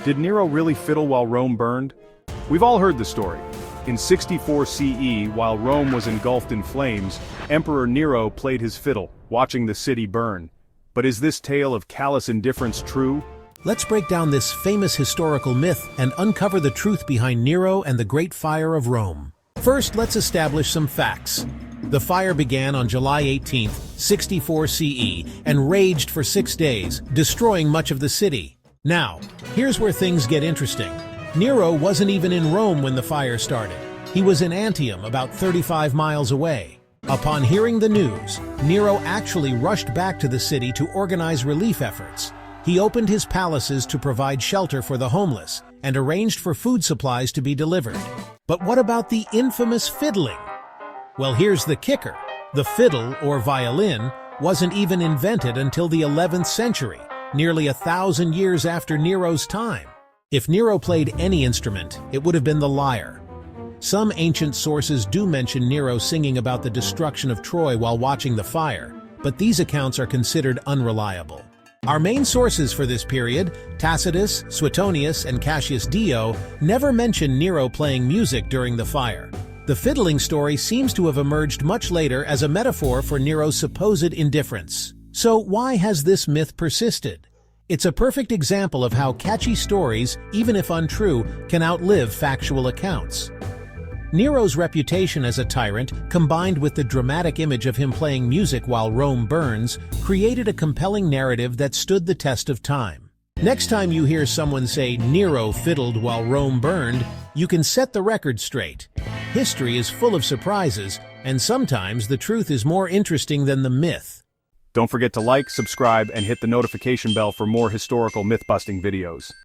Did Nero really fiddle while Rome burned? We've all heard the story. In 64 CE, while Rome was engulfed in flames, Emperor Nero played his fiddle, watching the city burn. But is this tale of callous indifference true? Let's break down this famous historical myth and uncover the truth behind Nero and the Great Fire of Rome. First, let's establish some facts. The fire began on July 18, 64 CE, and raged for 6 days, destroying much of the city. Now, here's where things get interesting. Nero wasn't even in Rome when the fire started. He was in Antium, about 35 miles away. Upon hearing the news, Nero actually rushed back to the city to organize relief efforts. He opened his palaces to provide shelter for the homeless and arranged for food supplies to be delivered. But what about the infamous fiddling? Well, here's the kicker. The fiddle, or violin, wasn't even invented until the 11th century, nearly 1,000 years after Nero's time. If Nero played any instrument, it would have been the lyre. Some ancient sources do mention Nero singing about the destruction of Troy while watching the fire, but these accounts are considered unreliable. Our main sources for this period, Tacitus, Suetonius, and Cassius Dio, never mention Nero playing music during the fire. The fiddling story seems to have emerged much later as a metaphor for Nero's supposed indifference. So why has this myth persisted? It's a perfect example of how catchy stories, even if untrue, can outlive factual accounts. Nero's reputation as a tyrant, combined with the dramatic image of him playing music while Rome burns, created a compelling narrative that stood the test of time. Next time you hear someone say Nero fiddled while Rome burned, you can set the record straight. History is full of surprises, and sometimes the truth is more interesting than the myth. Don't forget to like, subscribe, and hit the notification bell for more historical myth-busting videos.